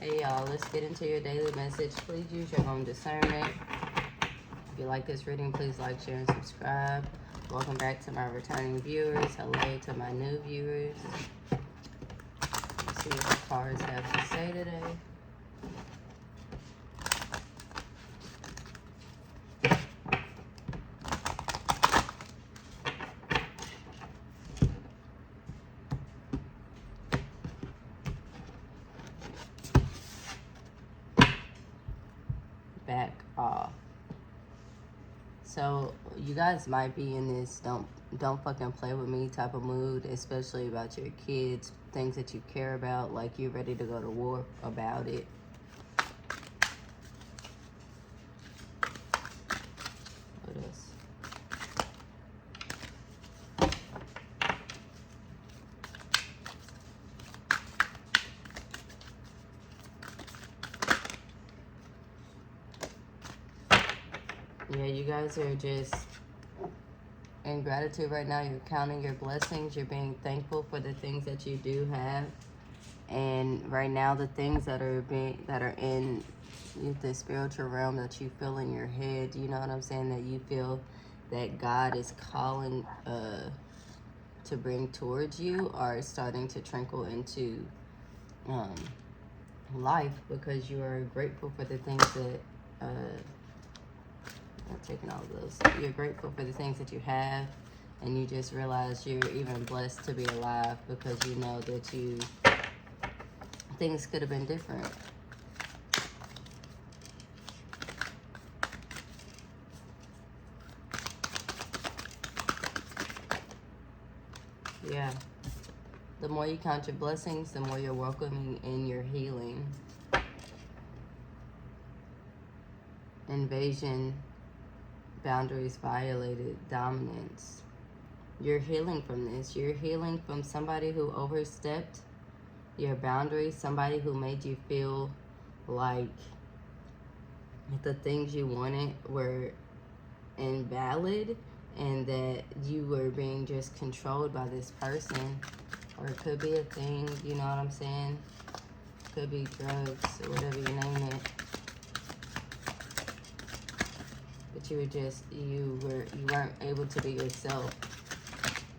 Hey y'all, let's get into your daily message. Please use your own discernment. If you like this reading, please like, share, and subscribe. Welcome back to my returning viewers. Hello to my new viewers. Let's see what the cards have to say today. Back off. So you guys might be in this don't fucking play with me type of mood, especially about your kids, things that you care about, like you're ready to go to war about it. What else? Yeah, you guys are just in gratitude right now. You're counting your blessings. You're being thankful for the things that you do have. And right now, the things that are in the spiritual realm that you feel in your head, you know what I'm saying, that you feel that God is calling to bring towards you, are starting to trickle into life, because you are grateful for the things that I'm taking all of those. You're grateful for the things that you have, and you just realize you're even blessed to be alive, because you know that things could have been different. Yeah. The more you count your blessings, the more you're welcoming in your healing. Invasion, boundaries violated, dominance. You're healing from this. You're healing from somebody who overstepped your boundaries, somebody who made you feel like the things you wanted were invalid, and that you were being just controlled by this person. Or it could be a thing, you know what I'm saying? Could be drugs or whatever you name it. But you weren't able to be yourself.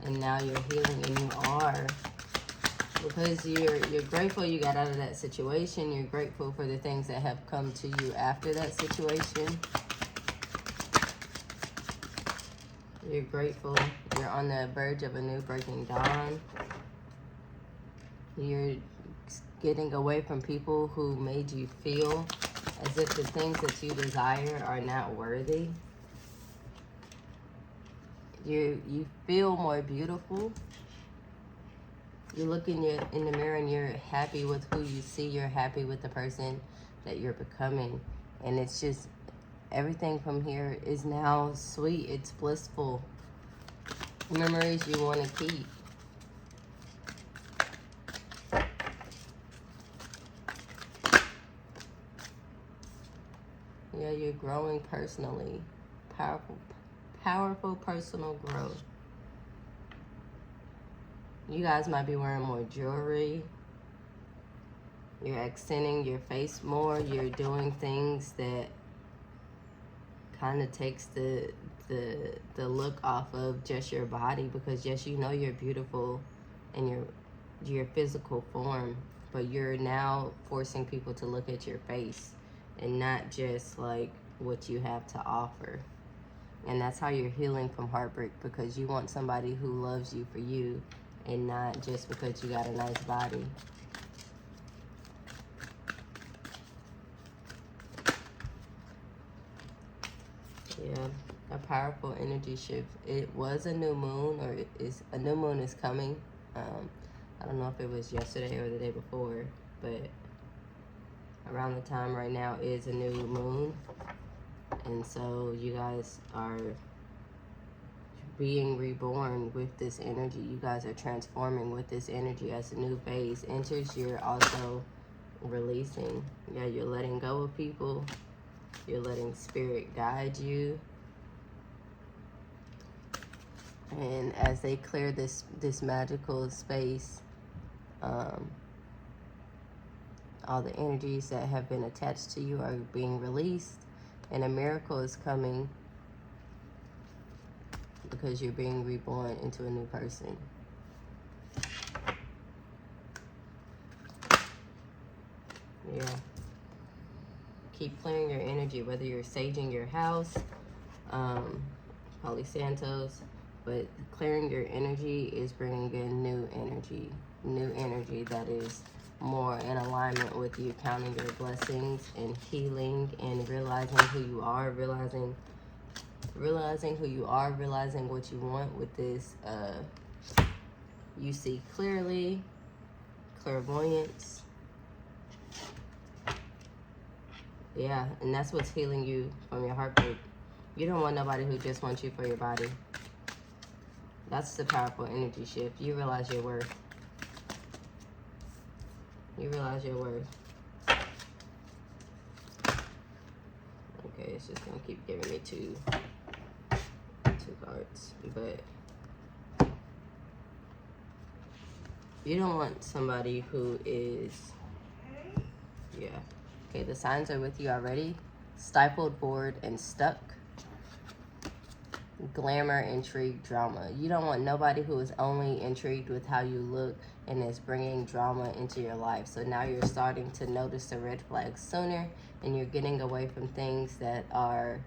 And now you're healing, and you are. Because you're grateful you got out of that situation. You're grateful for the things that have come to you after that situation. You're grateful. You're on the verge of a new breaking dawn. You're getting away from people who made you feel as if the things that you desire are not worthy. You feel more beautiful. You look in the mirror and you're happy with who you see. You're happy with the person that you're becoming. And it's just, everything from here is now sweet. It's blissful. Memories you want to keep. Yeah, you're growing personally. Powerful personal growth. You guys might be wearing more jewelry. You're accenting your face more. You're doing things that kind of takes the look off of just your body, because yes, you know you're beautiful in your physical form, but you're now forcing people to look at your face and not just like what you have to offer. And that's how you're healing from heartbreak, because you want somebody who loves you for you and not just because you got a nice body. Yeah, a powerful energy shift. It was a new moon, or a new moon is coming. I don't know if it was yesterday or the day before, but around the time right now is a new moon. And so you guys are being reborn with this energy. You guys are transforming with this energy. As a new phase enters, you're also releasing. Yeah, you're letting go of people. You're letting spirit guide you. And as they clear this magical space, All the energies that have been attached to you are being released, and a miracle is coming because you're being reborn into a new person. Yeah. Keep clearing your energy, whether you're saging your house, Holy Santos, but clearing your energy is bringing in new energy that is more in alignment with you, counting your blessings and healing and realizing who you are, realizing who you are, realizing what you want with this. You see clearly, clairvoyance. Yeah, and that's what's healing you from your heartbreak. You don't want nobody who just wants you for your body. That's the powerful energy shift. You realize your worth. You realize your worth. Okay, it's just gonna keep giving me two cards. But you don't want somebody who is, yeah. Okay, the signs are with you already. Stifled, bored, and stuck. Glamour, intrigue, drama. You don't want nobody who is only intrigued with how you look and is bringing drama into your life. So now you're starting to notice the red flags sooner, and you're getting away from things that are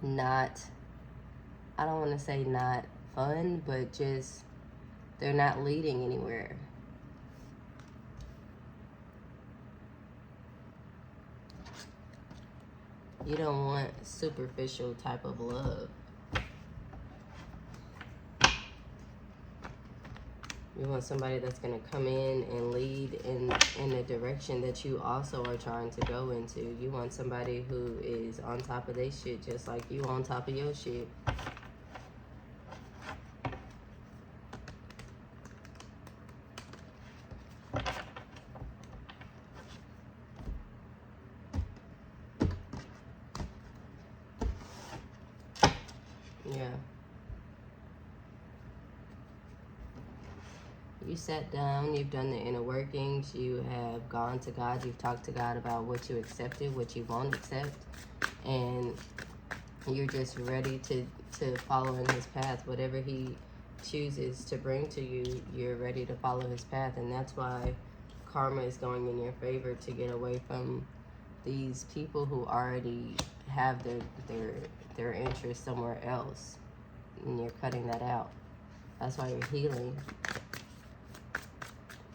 not, I don't want to say not fun, but just they're not leading anywhere. You don't want superficial type of love. You want somebody that's going to come in and lead in a direction that you also are trying to go into. You want somebody who is on top of their shit just like you on top of your shit. Yeah. You sat down, you've done the inner workings, you have gone to God, you've talked to God about what you accepted, what you won't accept, and you're just ready to follow in his path. Whatever he chooses to bring to you, you're ready to follow his path, and that's why karma is going in your favor, to get away from these people who already have their interest somewhere else, and you're cutting that out. That's why you're healing.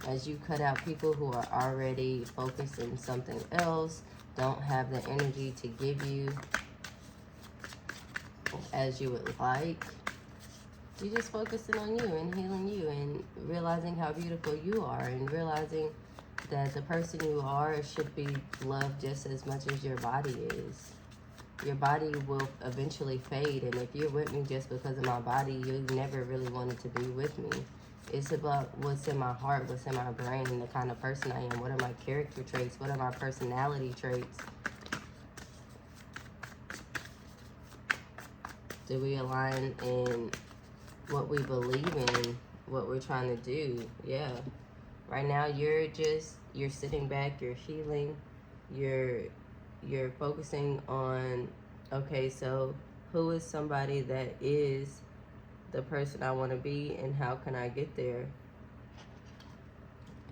As you cut out people who are already focused in something else, don't have the energy to give you as you would like, you're just focusing on you and healing you and realizing how beautiful you are and realizing that the person you are should be loved just as much as your body is. Your body will eventually fade, and if you're with me just because of my body, you never really wanted to be with me. It's about what's in my heart, what's in my brain, the kind of person I am. What are my character traits? What are my personality traits? Do we align in what we believe in, what we're trying to do? Yeah. Right now, you're sitting back, you're healing, you're focusing on, okay, so who is somebody that is the person I want to be, and how can I get there?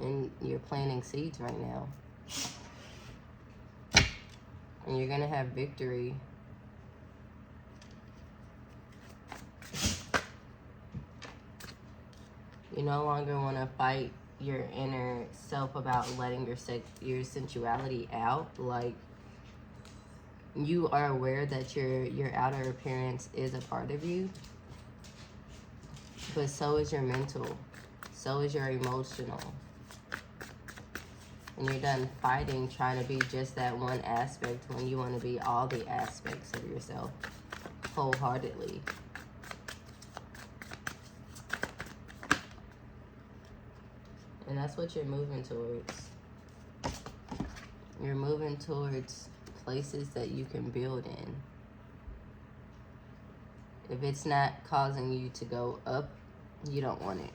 And you're planting seeds right now. And you're going to have victory. You no longer want to fight your inner self about letting your sensuality out. Like, you are aware that your outer appearance is a part of you, but so is your mental, so is your emotional. And you're done fighting trying to be just that one aspect when you want to be all the aspects of yourself wholeheartedly. And that's what you're moving towards. You're moving towards places that you can build in. If it's not causing you to go up, you don't want it.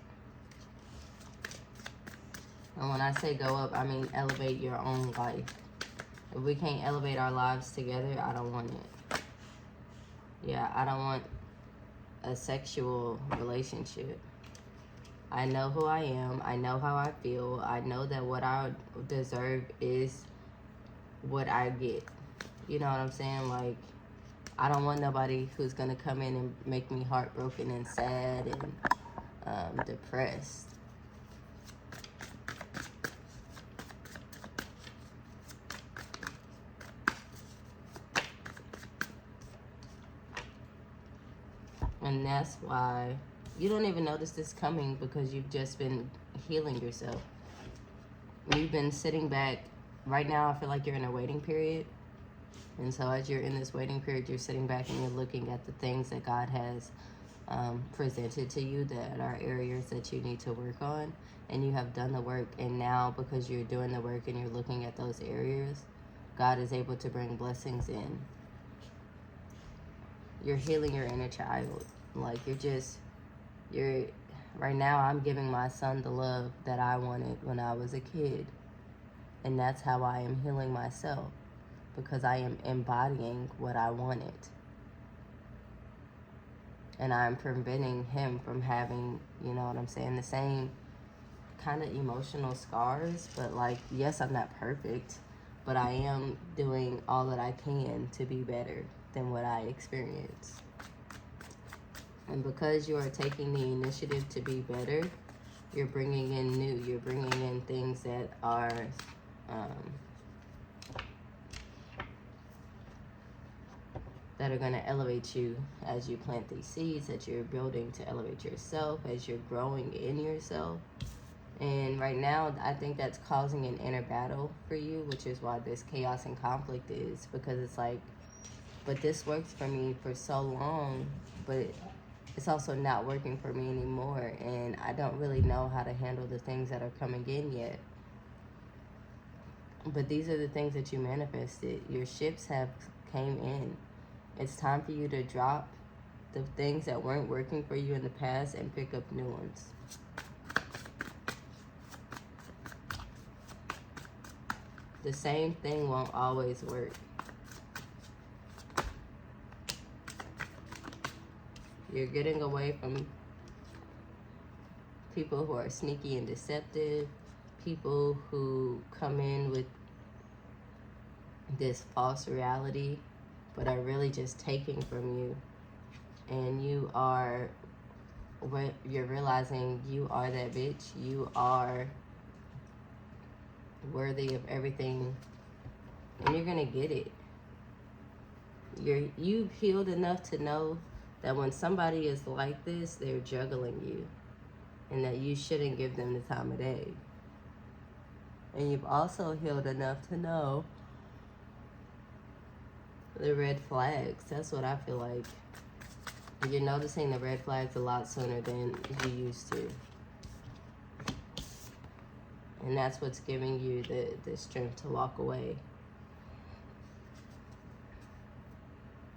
And when I say go up, I mean elevate your own life. If we can't elevate our lives together, I don't want it. Yeah, I don't want a sexual relationship. I know who I am. I know how I feel. I know that what I deserve is what I get. You know what I'm saying? Like, I don't want nobody who's going to come in and make me heartbroken and sad and depressed. And that's why you don't even notice this coming, because you've just been healing yourself. You've been sitting back. Right now, I feel like you're in a waiting period. And so as you're in this waiting period, you're sitting back and you're looking at the things that God has presented to you that are areas that you need to work on. And you have done the work. And now, because you're doing the work and you're looking at those areas, God is able to bring blessings in. You're healing your inner child. Like, you're right now, I'm giving my son the love that I wanted when I was a kid. And that's how I am healing myself, because I am embodying what I wanted. And I'm preventing him from having, you know what I'm saying, the same kind of emotional scars. But like, yes, I'm not perfect, but I am doing all that I can to be better than what I experienced. And because you are taking the initiative to be better, you're bringing in new. You're bringing in things that are going to elevate you as you plant these seeds that you're building to elevate yourself, as you're growing in yourself. And right now, I think that's causing an inner battle for you, which is why this chaos and conflict is, because it's like, but this worked for me for so long, but it's also not working for me anymore, and I don't really know how to handle the things that are coming in yet. But these are the things that you manifested. Your ships have came in. It's time for you to drop the things that weren't working for you in the past and pick up new ones. The same thing won't always work. You're getting away from people who are sneaky and deceptive, people who come in with this false reality, but are really just taking from you. And you're realizing you are that bitch. You are worthy of everything, and you're gonna get it. You've healed enough to know that when somebody is like this, they're juggling you, and that you shouldn't give them the time of day. And you've also healed enough to know the red flags. That's what I feel like. You're noticing the red flags a lot sooner than you used to. And that's what's giving you the strength to walk away.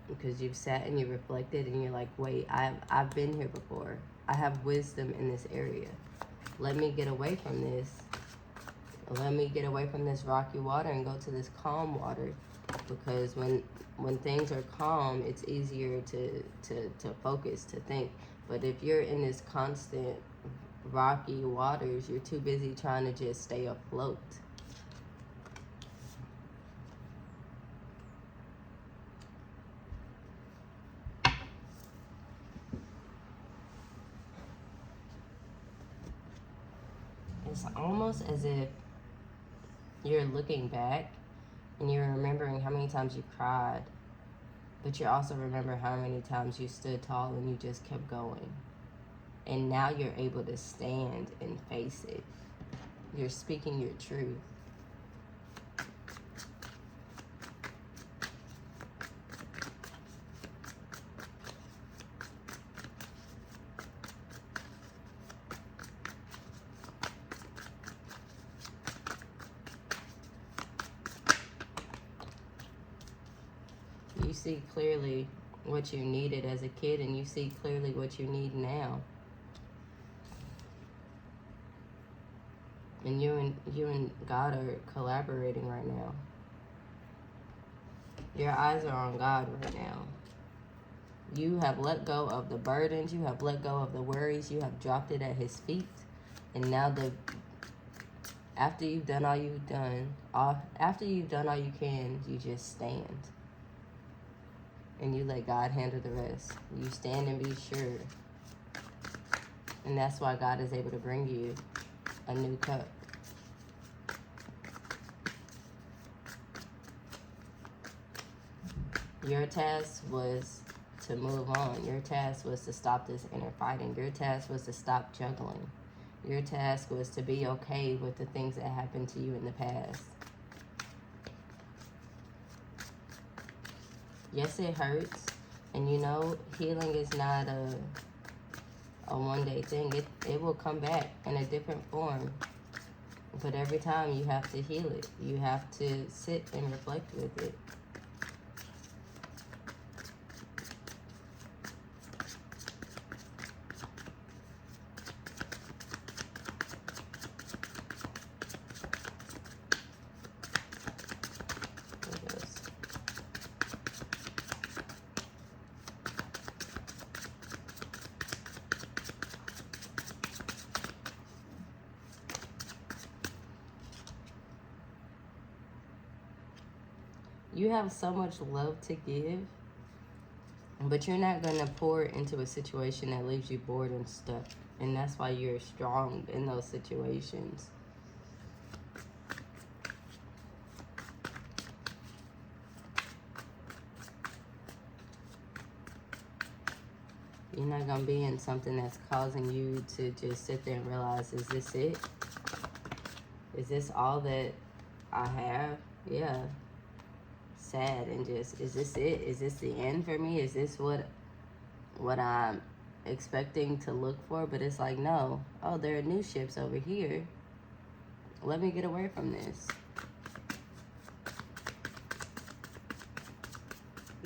Because you've sat and you reflected and you're like, wait, I've been here before. I have wisdom in this area. Let me get away from this. Let me get away from this rocky water and go to this calm water. Because when things are calm, it's easier to focus, to think. But if you're in this constant rocky waters, you're too busy trying to just stay afloat. It's almost as if you're looking back and you're remembering how many times you cried, but you also remember how many times you stood tall and you just kept going. And now you're able to stand and face it. You're speaking your truth. You see clearly what you needed as a kid, and you see clearly what you need now. And you and God are collaborating right now. Your eyes are on God right now. You have let go of the burdens. You have let go of the worries. You have dropped it at his feet. And now after you've done all you can, you just stand. And you let God handle the rest. You stand and be sure. And that's why God is able to bring you a new cup. Your task was to move on. Your task was to stop this inner fighting. Your task was to stop juggling. Your task was to be okay with the things that happened to you in the past. Yes, it hurts. And you know, healing is not a one-day thing. It will come back in a different form. But every time you have to heal it. You have to sit and reflect with it. You have so much love to give, but you're not going to pour it into a situation that leaves you bored and stuck. And that's why you're strong in those situations. You're not going to be in something that's causing you to just sit there and realize, is this it? Is this all that I have? Yeah. Sad and just, is this it? Is this the end for me? Is this what I'm expecting to look for? But it's like, no. Oh, there are new ships over here. Let me get away from this.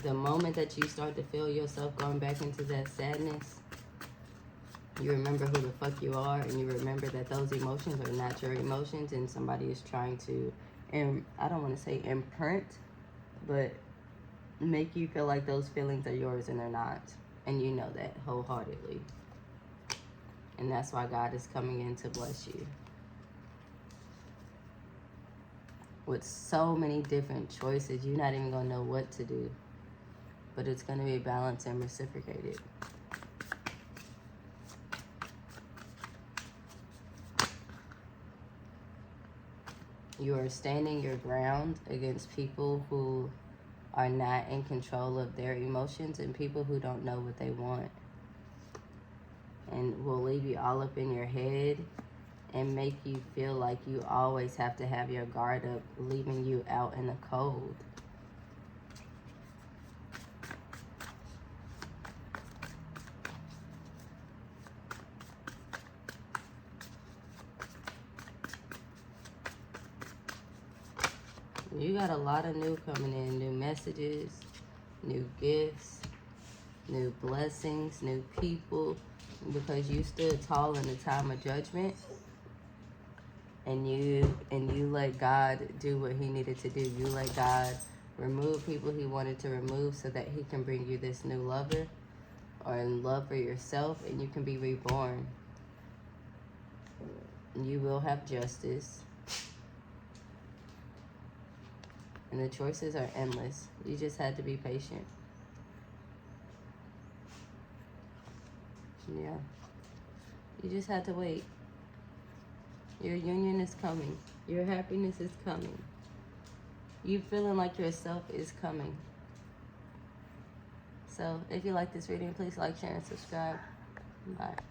The moment that you start to feel yourself going back into that sadness, you remember who the fuck you are, and you remember that those emotions are not your emotions, and somebody is trying to, and I don't want to say imprint, but make you feel like those feelings are yours and they're not. And you know that wholeheartedly. And that's why God is coming in to bless you with so many different choices. You're not even going to know what to do. But it's going to be balanced and reciprocated. You are standing your ground against people who are not in control of their emotions and people who don't know what they want. And will leave you all up in your head and make you feel like you always have to have your guard up, leaving you out in the cold. You got a lot of new coming in, new messages, new gifts, new blessings, new people, because you stood tall in the time of judgment, and you let God do what he needed to do. You let God remove people he wanted to remove so that he can bring you this new lover or in love for yourself, and you can be reborn. You will have justice. And the choices are endless. You just had to be patient. Yeah. You just had to wait. Your union is coming. Your happiness is coming. You feeling like yourself is coming. So, if you like this reading, please like, share, and subscribe. Bye.